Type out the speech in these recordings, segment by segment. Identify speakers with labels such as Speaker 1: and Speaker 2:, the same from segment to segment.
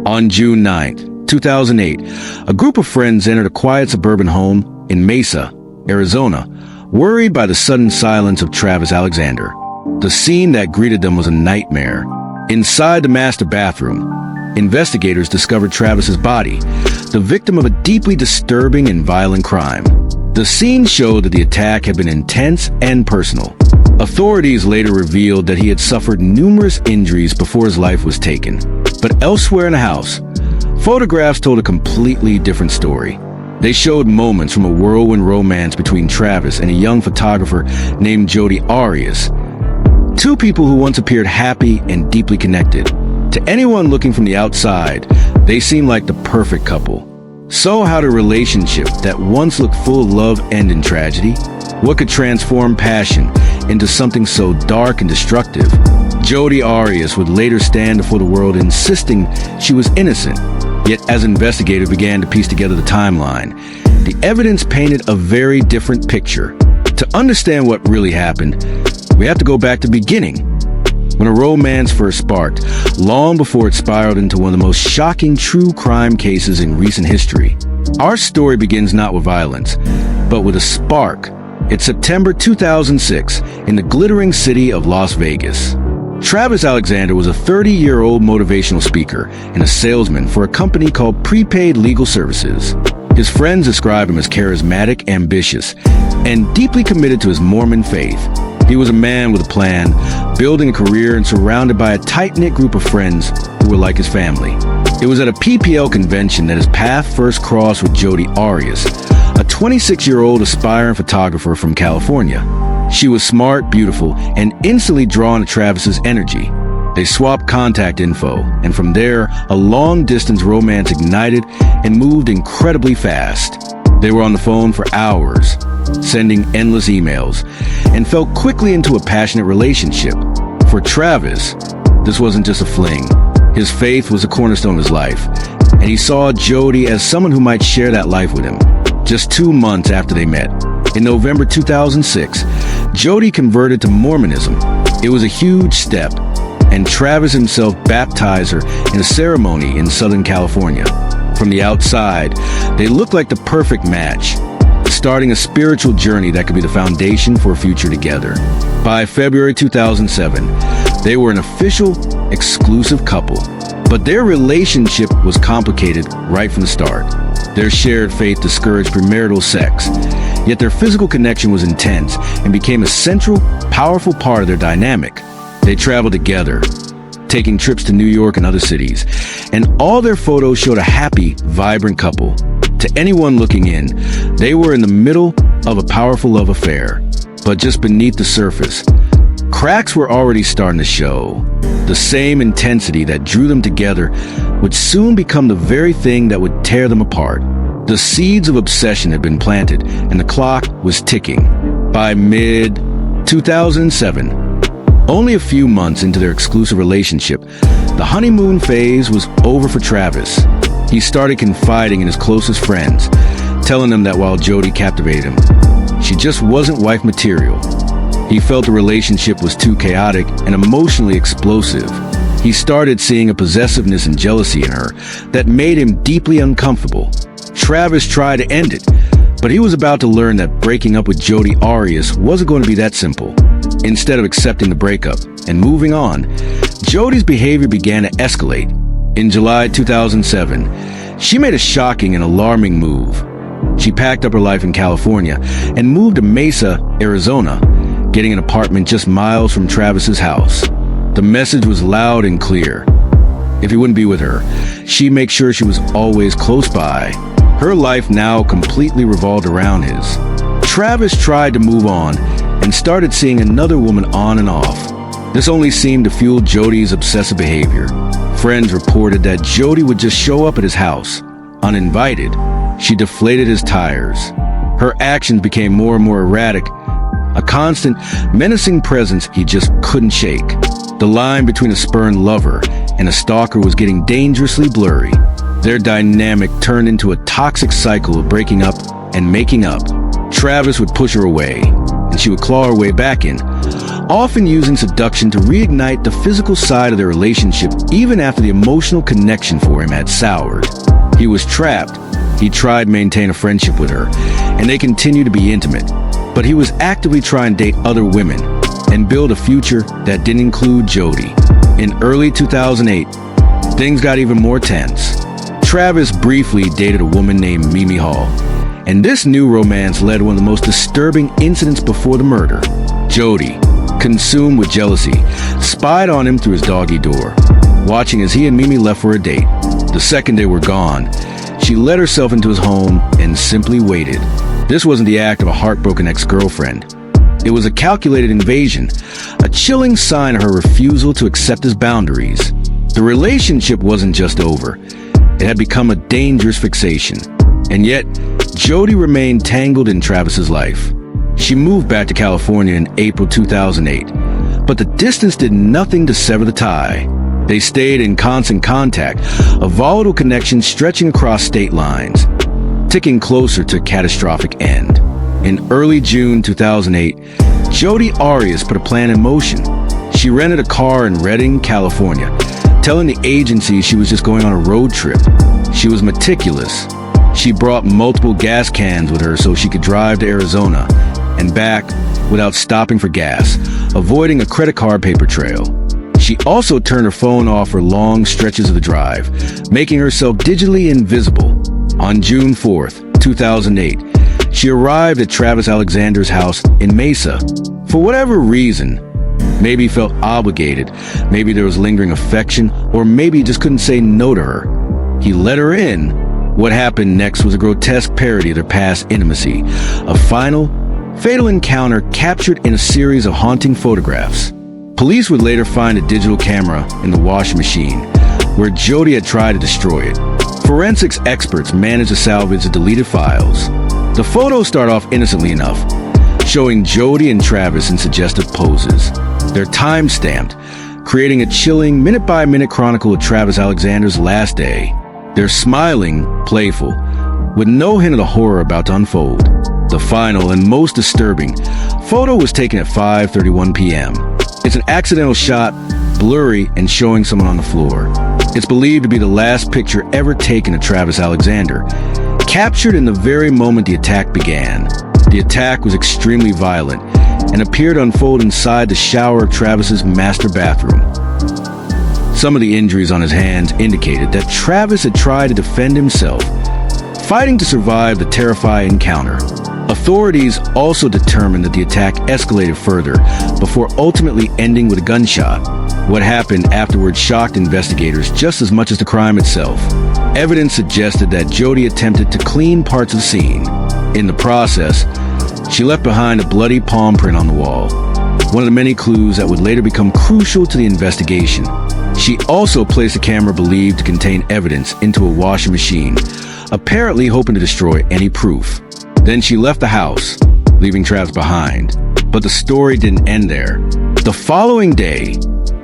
Speaker 1: On June 9th, 2008, a group of friends entered a quiet suburban home in Mesa, Arizona, worried by the sudden silence of Travis Alexander. The scene that greeted them was a nightmare. Inside the master bathroom, investigators discovered Travis's body, the victim of a deeply disturbing and violent crime. The scene showed that the attack had been intense and personal. Authorities later revealed that he had suffered numerous injuries before his life was taken. But elsewhere in the house, photographs told a completely different story. They showed moments from a whirlwind romance between Travis and a young photographer named Jodi Arias, two people who once appeared happy and deeply connected. To anyone looking from the outside, they seemed like the perfect couple. So how did a relationship that once looked full of love end in tragedy? What could transform passion into something so dark and destructive? Jodi Arias would later stand before the world insisting she was innocent. Yet as investigators began to piece together the timeline, the evidence painted a very different picture. To understand what really happened, we have to go back to the beginning, when a romance first sparked, long before it spiraled into one of the most shocking true crime cases in recent history. Our story begins not with violence, but with a spark. It's September 2006 in the glittering city of Las Vegas. Travis Alexander was a 30-year-old motivational speaker and a salesman for a company called Prepaid Legal Services. His friends describe him as charismatic, ambitious, and deeply committed to his Mormon faith. He was a man with a plan, building a career and surrounded by a tight-knit group of friends who were like his family. It was at a PPL convention that his path first crossed with Jodi Arias, a 26-year-old aspiring photographer from California. She was smart, beautiful, and instantly drawn to Travis's energy. They swapped contact info, and from there, a long-distance romance ignited and moved incredibly fast. They were on the phone for hours, sending endless emails, and fell quickly into a passionate relationship. For Travis, this wasn't just a fling. His faith was a cornerstone of his life, and he saw Jodi as someone who might share that life with him. Just 2 months after they met, in November 2006, Jodi converted to Mormonism. It was a huge step, and Travis himself baptized her in a ceremony in Southern California. From the outside, they looked like the perfect match, starting a spiritual journey that could be the foundation for a future together. By February 2007, they were an official, exclusive couple. But their relationship was complicated right from the start. Their shared faith discouraged premarital sex, yet their physical connection was intense and became a central, powerful part of their dynamic. They traveled together, taking trips to New York and other cities, and all their photos showed a happy, vibrant couple. To anyone looking in, they were in the middle of a powerful love affair. But just beneath the surface, cracks were already starting to show. The same intensity that drew them together would soon become the very thing that would tear them apart. The seeds of obsession had been planted, and the clock was ticking. By mid-2007, only a few months into their exclusive relationship, the honeymoon phase was over for Travis. He started confiding in his closest friends, telling them that while Jodi captivated him, she just wasn't wife material. He felt the relationship was too chaotic and emotionally explosive. He started seeing a possessiveness and jealousy in her that made him deeply uncomfortable. Travis tried to end it, but he was about to learn that breaking up with Jodi Arias wasn't going to be that simple. Instead of accepting the breakup and moving on, Jodi's behavior began to escalate. In July 2007, she made a shocking and alarming move. She packed up her life in California and moved to Mesa, Arizona, getting an apartment just miles from Travis's house. The message was loud and clear. If he wouldn't be with her, she'd make sure she was always close by. Her life now completely revolved around his. Travis tried to move on and started seeing another woman on and off. This only seemed to fuel Jodi's obsessive behavior. Friends reported that Jodi would just show up at his house, uninvited. She deflated his tires. Her actions became more and more erratic, a constant, menacing presence he just couldn't shake. The line between a spurned lover and a stalker was getting dangerously blurry. Their dynamic turned into a toxic cycle of breaking up and making up. Travis would push her away, and she would claw her way back in, often using seduction to reignite the physical side of their relationship even after the emotional connection for him had soured. He was trapped. He tried to maintain a friendship with her, and they continued to be intimate. But he was actively trying to date other women and build a future that didn't include Jodi. In early 2008, things got even more tense. Travis briefly dated a woman named Mimi Hall, and this new romance led to one of the most disturbing incidents before the murder. Jodi, consumed with jealousy, spied on him through his doggy door, watching as he and Mimi left for a date. The second they were gone, she let herself into his home and simply waited. This wasn't the act of a heartbroken ex-girlfriend. It was a calculated invasion, a chilling sign of her refusal to accept his boundaries. The relationship wasn't just over. It had become a dangerous fixation. And yet, Jodi remained tangled in Travis's life. She moved back to California in April 2008, but the distance did nothing to sever the tie. They stayed in constant contact, a volatile connection stretching across state lines, ticking closer to a catastrophic end. In early June 2008, Jodi Arias put a plan in motion. She rented a car in Redding, California, telling the agency she was just going on a road trip. She was meticulous. She brought multiple gas cans with her so she could drive to Arizona and back without stopping for gas, avoiding a credit card paper trail. She also turned her phone off for long stretches of the drive, making herself digitally invisible. On June 4th, 2008, she arrived at Travis Alexander's house in Mesa. For whatever reason, maybe he felt obligated, maybe there was lingering affection, or maybe he just couldn't say no to her. He let her in. What happened next was a grotesque parody of their past intimacy, a final, fatal encounter captured in a series of haunting photographs. Police would later find a digital camera in the washing machine, where Jodi had tried to destroy it. Forensics experts managed to salvage the deleted files. The photos start off innocently enough, showing Jodi and Travis in suggestive poses. They're time-stamped, creating a chilling minute-by-minute chronicle of Travis Alexander's last day. They're smiling, playful, with no hint of the horror about to unfold. The final and most disturbing photo was taken at 5:31 p.m. It's an accidental shot, blurry and showing someone on the floor. It's believed to be the last picture ever taken of Travis Alexander, captured in the very moment the attack began. The attack was extremely violent and appeared to unfold inside the shower of Travis's master bathroom. Some of the injuries on his hands indicated that Travis had tried to defend himself, fighting to survive the terrifying encounter. Authorities also determined that the attack escalated further before ultimately ending with a gunshot. What happened afterward shocked investigators just as much as the crime itself. Evidence suggested that Jodi attempted to clean parts of the scene. In the process, she left behind a bloody palm print on the wall, one of the many clues that would later become crucial to the investigation. She also placed a camera believed to contain evidence into a washing machine, apparently hoping to destroy any proof. Then she left the house, leaving Travis behind. But the story didn't end there. The following day,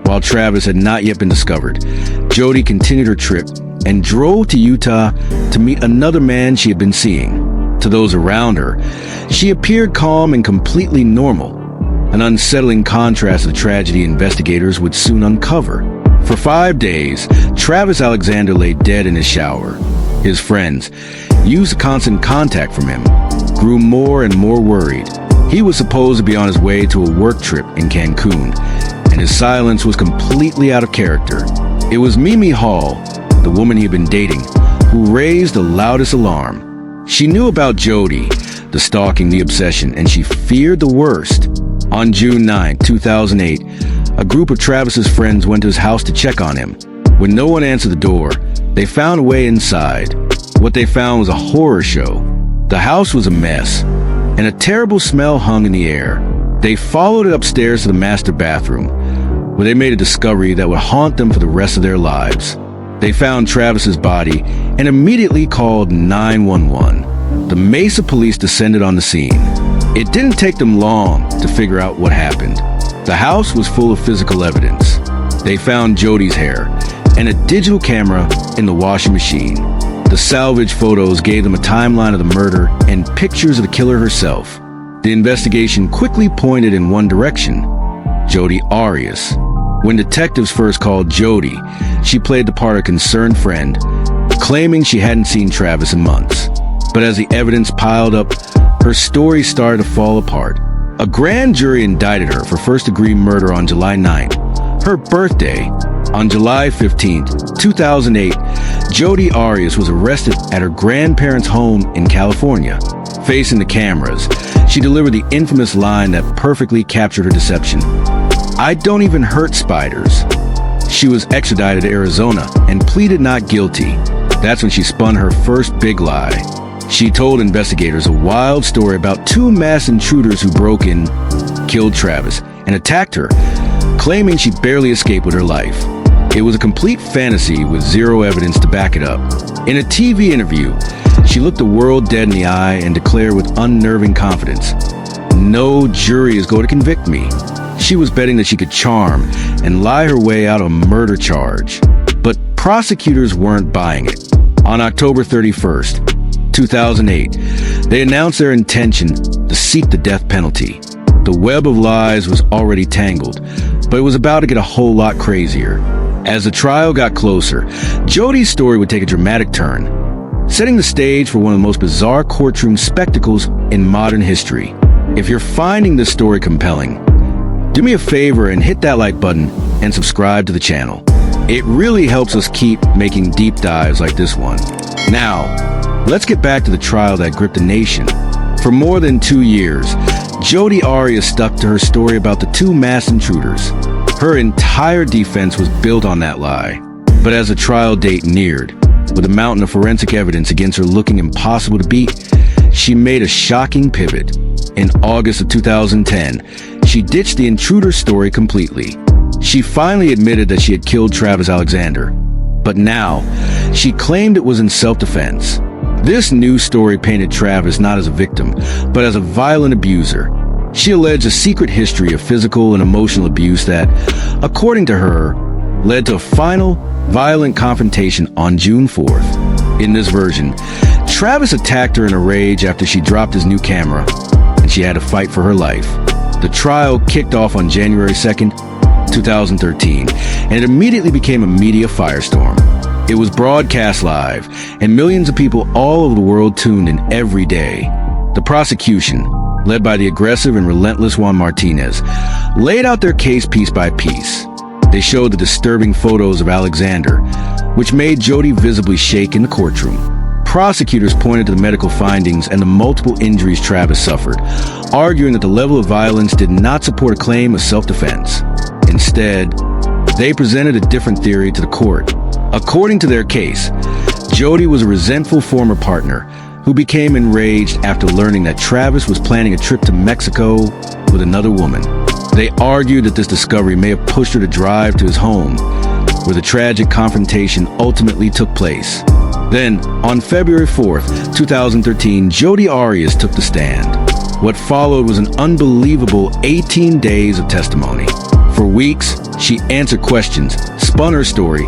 Speaker 1: while Travis had not yet been discovered, Jodi continued her trip and drove to Utah to meet another man she had been seeing. To those around her, she appeared calm and completely normal, an unsettling contrast to the tragedy investigators would soon uncover. For 5 days, Travis Alexander lay dead in his shower. His friends, used to constant contact from him, grew more and more worried. He was supposed to be on his way to a work trip in Cancun, and his silence was completely out of character. It was Mimi Hall, the woman he had been dating, who raised the loudest alarm. She knew about Jodi, the stalking, the obsession, and she feared the worst. On June 9, 2008, a group of Travis's friends went to his house to check on him. When no one answered the door, they found a way inside. What they found was a horror show. The house was a mess, and a terrible smell hung in the air. They followed it upstairs to the master bathroom, where they made a discovery that would haunt them for the rest of their lives. They found Travis's body and immediately called 911. The Mesa police descended on the scene. It didn't take them long to figure out what happened. The house was full of physical evidence. They found Jodi's hair and a digital camera in the washing machine. The salvage photos gave them a timeline of the murder and pictures of the killer herself. The investigation quickly pointed in one direction: Jodi Arias. When detectives first called Jodi, she played the part of concerned friend, claiming she hadn't seen Travis in months. But as the evidence piled up, her story started to fall apart. A grand jury indicted her for first-degree murder on July 9th. Her birthday, on July 15th, 2008, Jodi Arias was arrested at her grandparents' home in California. Facing the cameras, she delivered the infamous line that perfectly captured her deception. "I don't even hurt spiders." She was extradited to Arizona and pleaded not guilty. That's when she spun her first big lie. She told investigators a wild story about two mass intruders who broke in, killed Travis, and attacked her, claiming she barely escaped with her life. It was a complete fantasy with zero evidence to back it up. In a TV interview, she looked the world dead in the eye and declared with unnerving confidence, "No jury is going to convict me." She was betting that she could charm and lie her way out of a murder charge. But prosecutors weren't buying it. On October 31st, 2008, they announced their intention to seek the death penalty. The web of lies was already tangled, but it was about to get a whole lot crazier. As the trial got closer, Jodi's story would take a dramatic turn, setting the stage for one of the most bizarre courtroom spectacles in modern history. If you're finding this story compelling, do me a favor and hit that like button and subscribe to the channel. It really helps us keep making deep dives like this one. Now, let's get back to the trial that gripped the nation. For more than 2 years, Jodi Arias stuck to her story about the two mass intruders. Her entire defense was built on that lie. But as the trial date neared, with a mountain of forensic evidence against her looking impossible to beat, she made a shocking pivot. In August of 2010, she ditched the intruder story completely. She finally admitted that she had killed Travis Alexander. But now, she claimed it was in self-defense. This new story painted Travis not as a victim, but as a violent abuser. She alleged a secret history of physical and emotional abuse that, according to her, led to a final, violent confrontation on June 4th. In this version, Travis attacked her in a rage after she dropped his new camera, and she had to fight for her life. The trial kicked off on January 2nd, 2013, and it immediately became a media firestorm. It was broadcast live, and millions of people all over the world tuned in every day. The prosecution, led by the aggressive and relentless Juan Martinez, laid out their case piece by piece. They showed the disturbing photos of Alexander, which made Jodi visibly shake in the courtroom. Prosecutors pointed to the medical findings and the multiple injuries Travis suffered, arguing that the level of violence did not support a claim of self-defense. Instead, they presented a different theory to the court. According to their case, Jodi was a resentful former partner who became enraged after learning that Travis was planning a trip to Mexico with another woman. They argued that this discovery may have pushed her to drive to his home, where the tragic confrontation ultimately took place. Then, on February 4th, 2013, Jodi Arias took the stand. What followed was an unbelievable 18 days of testimony. For weeks, she answered questions, spun her story,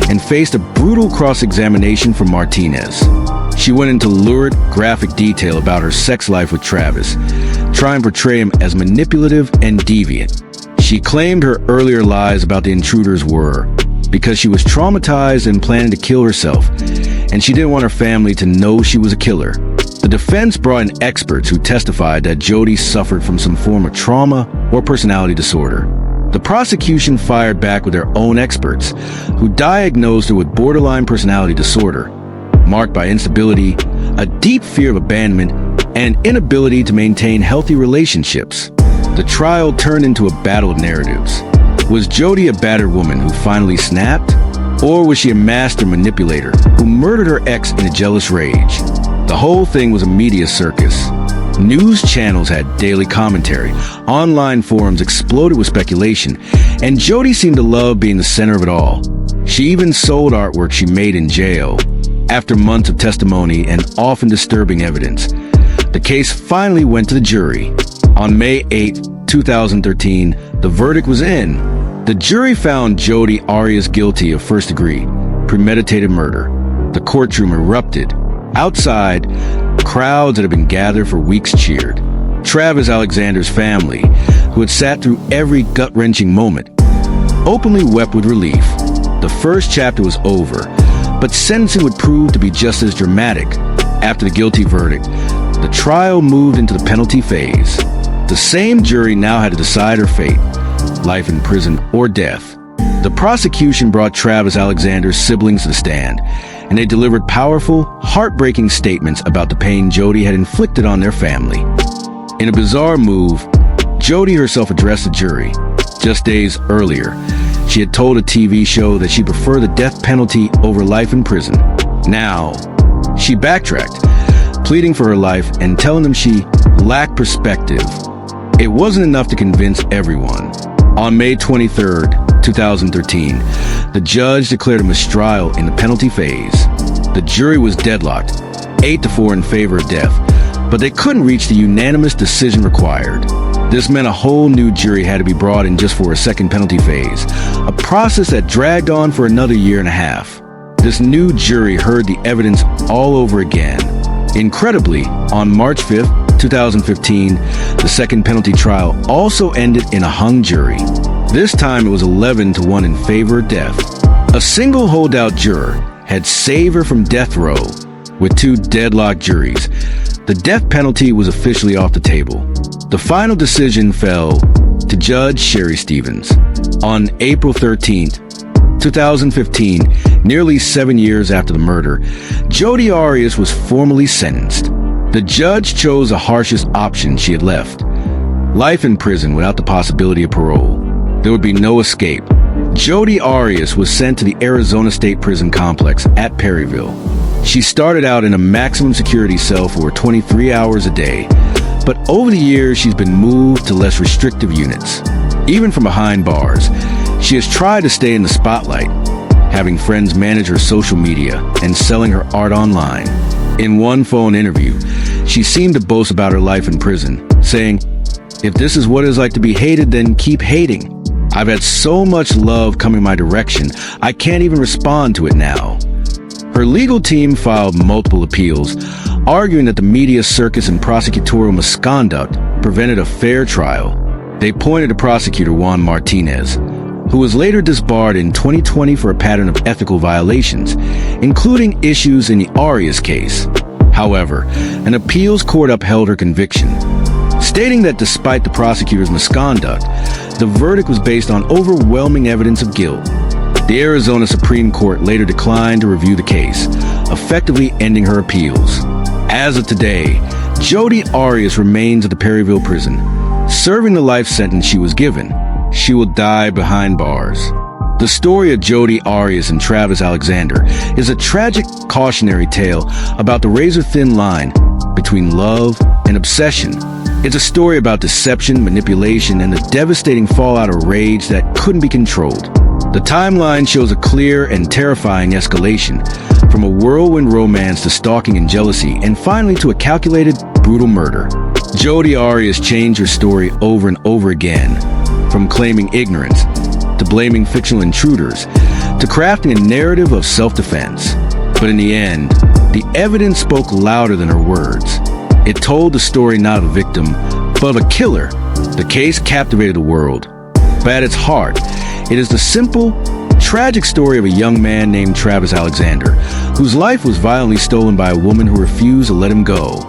Speaker 1: and faced a brutal cross-examination from Martinez. She went into lurid, graphic detail about her sex life with Travis, trying to portray him as manipulative and deviant. She claimed her earlier lies about the intruders were because she was traumatized and planning to kill herself, and she didn't want her family to know she was a killer. The defense brought in experts who testified that Jodi suffered from some form of trauma or personality disorder. The prosecution fired back with their own experts, who diagnosed her with borderline personality disorder, marked by instability, a deep fear of abandonment, and inability to maintain healthy relationships. The trial turned into a battle of narratives. Was Jodi a battered woman who finally snapped? Or was she a master manipulator who murdered her ex in a jealous rage? The whole thing was a media circus. News channels had daily commentary, online forums exploded with speculation, and Jodi seemed to love being the center of it all. She even sold artwork she made in jail. After months of testimony and often disturbing evidence, the case finally went to the jury. On May 8, 2013, the verdict was in. The jury found Jodi Arias guilty of first-degree, premeditated murder. The courtroom erupted. Outside, crowds that had been gathered for weeks cheered. Travis Alexander's family, who had sat through every gut-wrenching moment, openly wept with relief. The first chapter was over, but sentencing would prove to be just as dramatic. After the guilty verdict, the trial moved into the penalty phase. The same jury now had to decide her fate, life in prison or death. The prosecution brought Travis Alexander's siblings to the stand, and they delivered powerful, heartbreaking statements about the pain Jodi had inflicted on their family. In a bizarre move, Jodi herself addressed the jury. Just days earlier, she had told a TV show that she preferred the death penalty over life in prison. Now, she backtracked, pleading for her life and telling them she lacked perspective. It wasn't enough to convince everyone. On May 23rd, 2013, the judge declared a mistrial in the penalty phase. The jury was deadlocked, 8-4 in favor of death, but they couldn't reach the unanimous decision required. This meant a whole new jury had to be brought in just for a second penalty phase, a process that dragged on for another year and a half. This new jury heard the evidence all over again. Incredibly, on March 5th, 2015, the second penalty trial also ended in a hung jury. This time it was 11-1 in favor of death. A single holdout juror had saved her from death row. With two deadlocked juries, the death penalty was officially off the table. The final decision fell to Judge Sherry Stevens. On April 13th, 2015, nearly 7 years after the murder, Jodi Arias was formally sentenced. The judge chose the harshest option she had left: life in prison without the possibility of parole. There would be no escape. Jodi Arias was sent to the Arizona State Prison Complex at Perryville. She started out in a maximum security cell for 23 hours a day, but over the years she's been moved to less restrictive units. Even from behind bars, she has tried to stay in the spotlight, having friends manage her social media and selling her art online. In one phone interview, she seemed to boast about her life in prison, saying, "If this is what it's like to be hated, then keep hating. I've had so much love coming my direction, I can't even respond to it now." Her legal team filed multiple appeals, arguing that the media circus and prosecutorial misconduct prevented a fair trial. They pointed to prosecutor Juan Martinez, who was later disbarred in 2020 for a pattern of ethical violations, including issues in the Arias case. However, an appeals court upheld her conviction, stating that despite the prosecutor's misconduct, the verdict was based on overwhelming evidence of guilt. The Arizona Supreme Court later declined to review the case, effectively ending her appeals. As of today, Jodi Arias remains at the Perryville prison, serving the life sentence she was given. She will die behind bars. The story of Jodi Arias and Travis Alexander is a tragic cautionary tale about the razor-thin line between love and obsession. It's a story about deception, manipulation, and the devastating fallout of rage that couldn't be controlled. The timeline shows a clear and terrifying escalation, from a whirlwind romance to stalking and jealousy, and finally to a calculated, brutal murder. Jodi Arias changed her story over and over again, from claiming ignorance, to blaming fictional intruders, to crafting a narrative of self-defense. But in the end, the evidence spoke louder than her words. It told the story not of a victim, but of a killer. The case captivated the world. But at its heart, it is the simple, tragic story of a young man named Travis Alexander, whose life was violently stolen by a woman who refused to let him go.